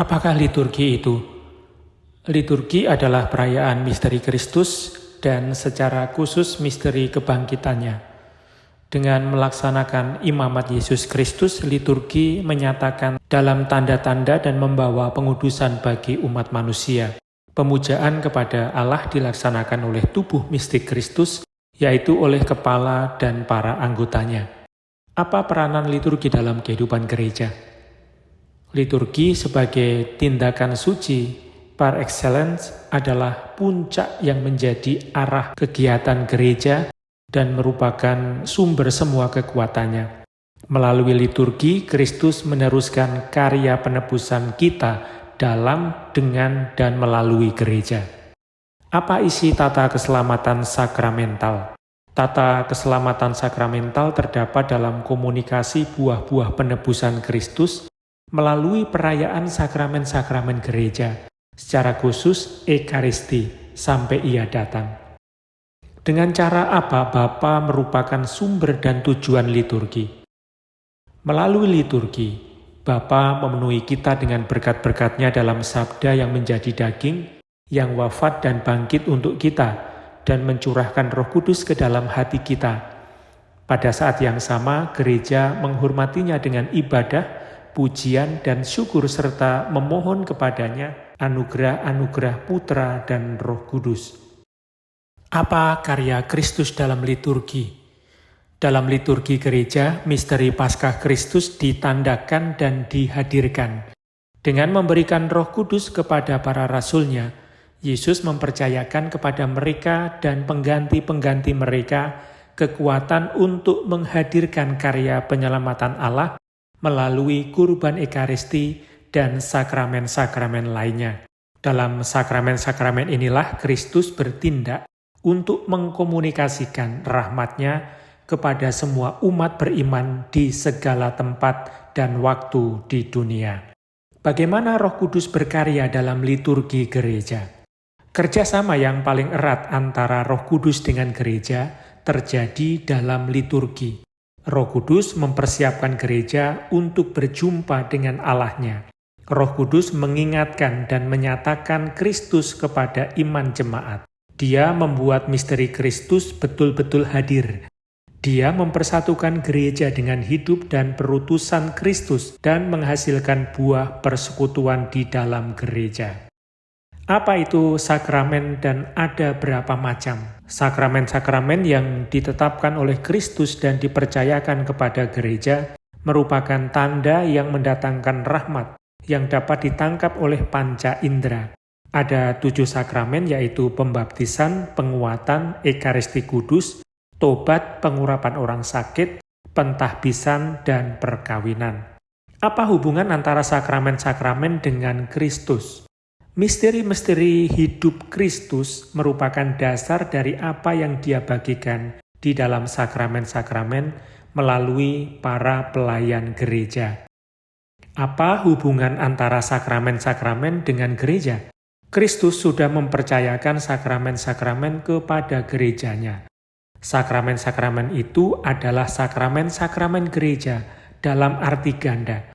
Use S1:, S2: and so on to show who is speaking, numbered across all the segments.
S1: Apakah liturgi itu? Liturgi adalah perayaan misteri Kristus dan secara khusus misteri kebangkitannya. Dengan melaksanakan imamat Yesus Kristus, liturgi menyatakan dalam tanda-tanda dan membawa pengudusan bagi umat manusia. Pemujaan kepada Allah dilaksanakan oleh tubuh mistik Kristus, yaitu oleh kepala dan para anggotanya. Apa peranan liturgi dalam kehidupan gereja? Liturgi sebagai tindakan suci par excellence adalah puncak yang menjadi arah kegiatan gereja dan merupakan sumber semua kekuatannya. Melalui liturgi, Kristus meneruskan karya penebusan kita dalam, dengan, dan melalui gereja. Apa isi tata keselamatan sakramental? Tata keselamatan sakramental terdapat dalam komunikasi buah-buah penebusan Kristus melalui perayaan sakramen-sakramen gereja, secara khusus Ekaristi, sampai Ia datang. Dengan cara apa Bapa merupakan sumber dan tujuan liturgi? Melalui liturgi, Bapa memenuhi kita dengan berkat-berkat-Nya dalam sabda yang menjadi daging, yang wafat dan bangkit untuk kita, dan mencurahkan Roh Kudus ke dalam hati kita. Pada saat yang sama, gereja menghormatinya dengan ibadah, pujian dan syukur serta memohon kepadanya anugerah-anugerah Putra dan Roh Kudus. Apa karya Kristus dalam liturgi? Dalam liturgi gereja, misteri Paskah Kristus ditandakan dan dihadirkan. Dengan memberikan Roh Kudus kepada para rasul-Nya, Yesus mempercayakan kepada mereka dan pengganti-pengganti mereka kekuatan untuk menghadirkan karya penyelamatan Allah melalui kurban Ekaristi dan sakramen-sakramen lainnya. Dalam sakramen-sakramen inilah Kristus bertindak untuk mengkomunikasikan rahmat-Nya kepada semua umat beriman di segala tempat dan waktu di dunia. Bagaimana Roh Kudus berkarya dalam liturgi gereja? Kerjasama yang paling erat antara Roh Kudus dengan gereja terjadi dalam liturgi. Roh Kudus mempersiapkan gereja untuk berjumpa dengan Allah-Nya. Roh Kudus mengingatkan dan menyatakan Kristus kepada iman jemaat. Dia membuat misteri Kristus betul-betul hadir. Dia mempersatukan gereja dengan hidup dan perutusan Kristus dan menghasilkan buah persekutuan di dalam gereja. Apa itu sakramen dan ada berapa macam? Sakramen-sakramen yang ditetapkan oleh Kristus dan dipercayakan kepada gereja merupakan tanda yang mendatangkan rahmat yang dapat ditangkap oleh panca indera. Ada 7 sakramen yaitu pembaptisan, penguatan, Ekaristi Kudus, tobat, pengurapan orang sakit, pentahbisan, dan perkawinan. Apa hubungan antara sakramen-sakramen dengan Kristus? Misteri-misteri hidup Kristus merupakan dasar dari apa yang Dia bagikan di dalam sakramen-sakramen melalui para pelayan gereja. Apa hubungan antara sakramen-sakramen dengan gereja? Kristus sudah mempercayakan sakramen-sakramen kepada gerejanya. Sakramen-sakramen itu adalah sakramen-sakramen gereja dalam arti ganda.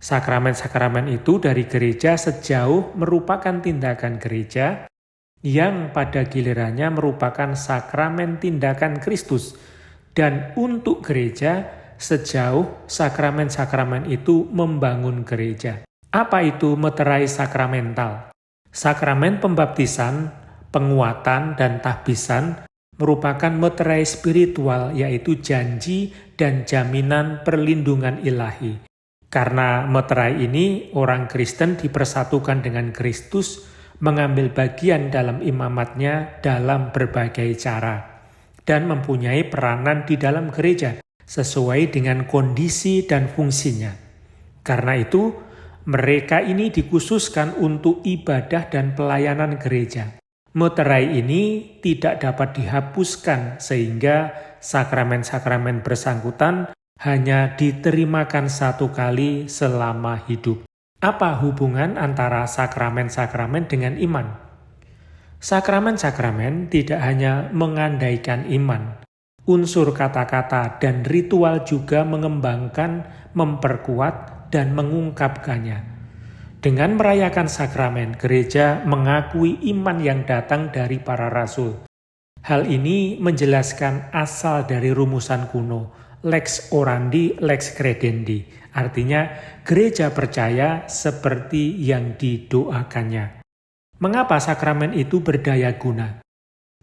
S1: Sakramen-sakramen itu dari gereja sejauh merupakan tindakan gereja yang pada gilirannya merupakan sakramen tindakan Kristus, dan untuk gereja sejauh sakramen-sakramen itu membangun gereja. Apa itu meterai sakramental? Sakramen pembaptisan, penguatan, dan tahbisan merupakan meterai spiritual, yaitu janji dan jaminan perlindungan ilahi. Karena meterai ini, orang Kristen dipersatukan dengan Kristus, mengambil bagian dalam imamat-Nya dalam berbagai cara, dan mempunyai peranan di dalam gereja sesuai dengan kondisi dan fungsinya. Karena itu, mereka ini dikhususkan untuk ibadah dan pelayanan gereja. Meterai ini tidak dapat dihapuskan sehingga sakramen-sakramen bersangkutan hanya diterimakan satu kali selama hidup. Apa hubungan antara sakramen-sakramen dengan iman? Sakramen-sakramen tidak hanya mengandaikan iman. Unsur kata-kata dan ritual juga mengembangkan, memperkuat, dan mengungkapkannya. Dengan merayakan sakramen, gereja mengakui iman yang datang dari para rasul. Hal ini menjelaskan asal dari rumusan kuno, lex orandi, lex credendi. Artinya, gereja percaya seperti yang didoakannya. Mengapa sakramen itu berdaya guna?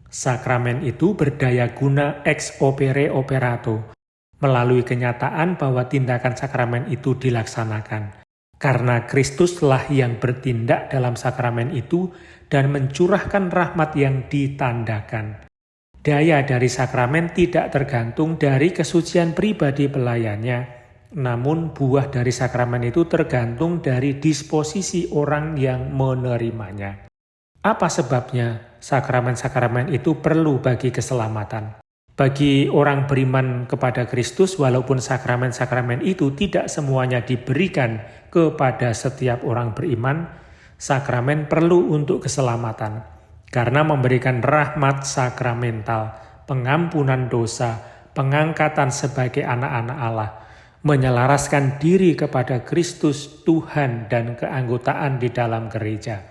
S1: Sakramen itu berdaya guna ex opere operato, melalui kenyataan bahwa tindakan sakramen itu dilaksanakan. Karena Kristuslah yang bertindak dalam sakramen itu dan mencurahkan rahmat yang ditandakan. Daya dari sakramen tidak tergantung dari kesucian pribadi pelayannya, namun buah dari sakramen itu tergantung dari disposisi orang yang menerimanya. Apa sebabnya sakramen-sakramen itu perlu bagi keselamatan? Bagi orang beriman kepada Kristus, walaupun sakramen-sakramen itu tidak semuanya diberikan kepada setiap orang beriman, sakramen perlu untuk keselamatan, karena memberikan rahmat sakramental, pengampunan dosa, pengangkatan sebagai anak-anak Allah, menyelaraskan diri kepada Kristus, Tuhan, dan keanggotaan di dalam gereja.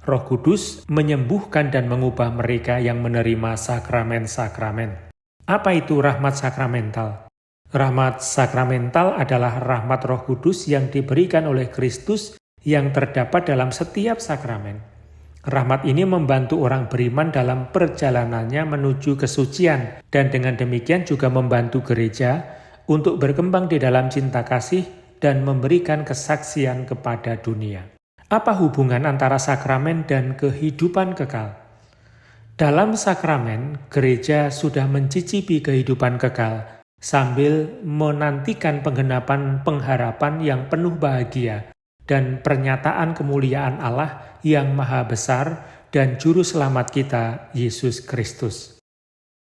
S1: Roh Kudus menyembuhkan dan mengubah mereka yang menerima sakramen-sakramen. Apa itu rahmat sakramental? Rahmat sakramental adalah rahmat Roh Kudus yang diberikan oleh Kristus yang terdapat dalam setiap sakramen. Rahmat ini membantu orang beriman dalam perjalanannya menuju kesucian dan dengan demikian juga membantu gereja untuk berkembang di dalam cinta kasih dan memberikan kesaksian kepada dunia. Apa hubungan antara sakramen dan kehidupan kekal? Dalam sakramen, gereja sudah mencicipi kehidupan kekal sambil menantikan penggenapan pengharapan yang penuh bahagia dan pernyataan kemuliaan Allah yang maha besar dan juru selamat kita, Yesus Kristus.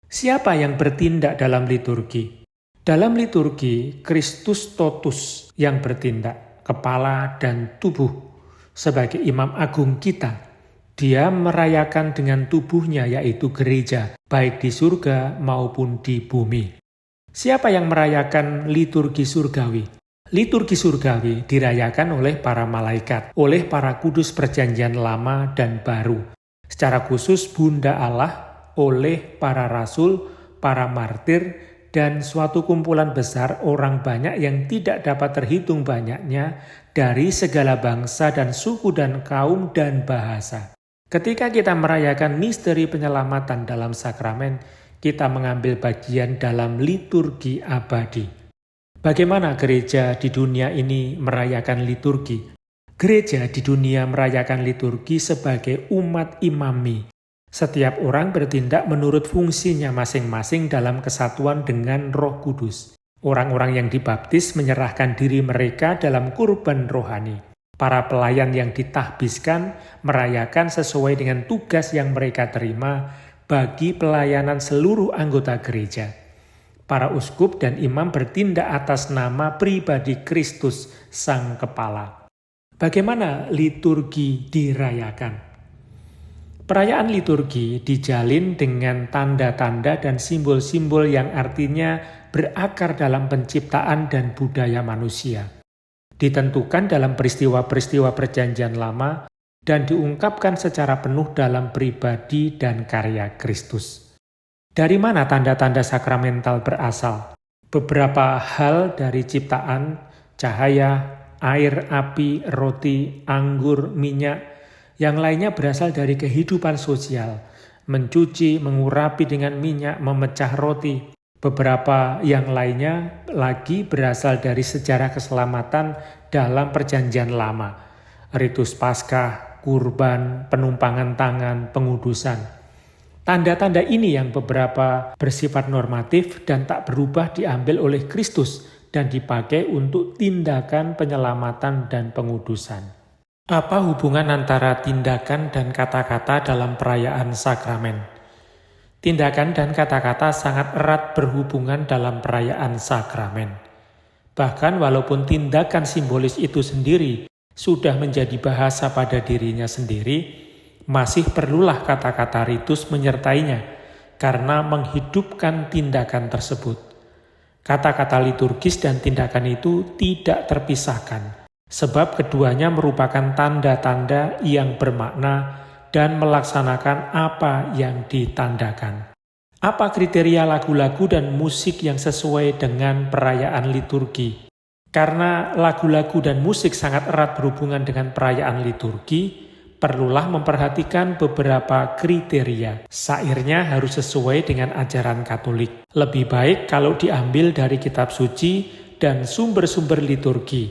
S1: Siapa yang bertindak dalam liturgi? Dalam liturgi, Kristus totus yang bertindak, kepala dan tubuh. Sebagai imam agung kita, dia merayakan dengan tubuhnya yaitu gereja, baik di surga maupun di bumi. Siapa yang merayakan liturgi surgawi? Liturgi surgawi dirayakan oleh para malaikat, oleh para kudus perjanjian lama dan baru. Secara khusus Bunda Allah, oleh para rasul, para martir, dan suatu kumpulan besar orang banyak yang tidak dapat terhitung banyaknya dari segala bangsa dan suku dan kaum dan bahasa. Ketika kita merayakan misteri penyelamatan dalam sakramen, kita mengambil bagian dalam liturgi abadi. Bagaimana gereja di dunia ini merayakan liturgi? Gereja di dunia merayakan liturgi sebagai umat imami. Setiap orang bertindak menurut fungsinya masing-masing dalam kesatuan dengan Roh Kudus. Orang-orang yang dibaptis menyerahkan diri mereka dalam kurban rohani. Para pelayan yang ditahbiskan merayakan sesuai dengan tugas yang mereka terima bagi pelayanan seluruh anggota gereja. Para uskup dan imam bertindak atas nama pribadi Kristus, Sang Kepala. Bagaimana liturgi dirayakan? Perayaan liturgi dijalin dengan tanda-tanda dan simbol-simbol yang artinya berakar dalam penciptaan dan budaya manusia. Ditentukan dalam peristiwa-peristiwa perjanjian lama dan diungkapkan secara penuh dalam pribadi dan karya Kristus. Dari mana tanda-tanda sakramental berasal? Beberapa hal dari ciptaan, cahaya, air, api, roti, anggur, minyak, yang lainnya berasal dari kehidupan sosial, mencuci, mengurapi dengan minyak, memecah roti. Beberapa yang lainnya lagi berasal dari sejarah keselamatan dalam perjanjian lama. Ritus Paskah, kurban, penumpangan tangan, pengudusan. Tanda-tanda ini yang beberapa bersifat normatif dan tak berubah diambil oleh Kristus dan dipakai untuk tindakan penyelamatan dan pengudusan. Apa hubungan antara tindakan dan kata-kata dalam perayaan sakramen? Tindakan dan kata-kata sangat erat berhubungan dalam perayaan sakramen. Bahkan walaupun tindakan simbolis itu sendiri sudah menjadi bahasa pada dirinya sendiri, masih perlulah kata-kata ritus menyertainya karena menghidupkan tindakan tersebut. Kata-kata liturgis dan tindakan itu tidak terpisahkan. sebab keduanya merupakan tanda-tanda yang bermakna dan melaksanakan apa yang ditandakan. Apa kriteria lagu-lagu dan musik yang sesuai dengan perayaan liturgi? Karena lagu-lagu dan musik sangat erat berhubungan dengan perayaan liturgi, perlulah memperhatikan beberapa kriteria. Syairnya harus sesuai dengan ajaran Katolik. Lebih baik kalau diambil dari kitab suci dan sumber-sumber liturgi.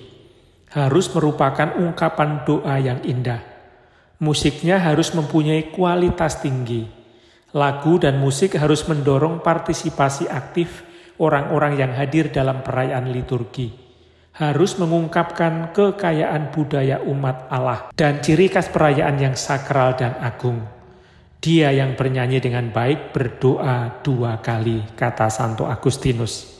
S1: Harus merupakan ungkapan doa yang indah. Musiknya harus mempunyai kualitas tinggi. Lagu dan musik harus mendorong partisipasi aktif orang-orang yang hadir dalam perayaan liturgi. Harus mengungkapkan kekayaan budaya umat Allah dan ciri khas perayaan yang sakral dan agung. Dia yang bernyanyi dengan baik berdoa 2 kali, kata Santo Agustinus.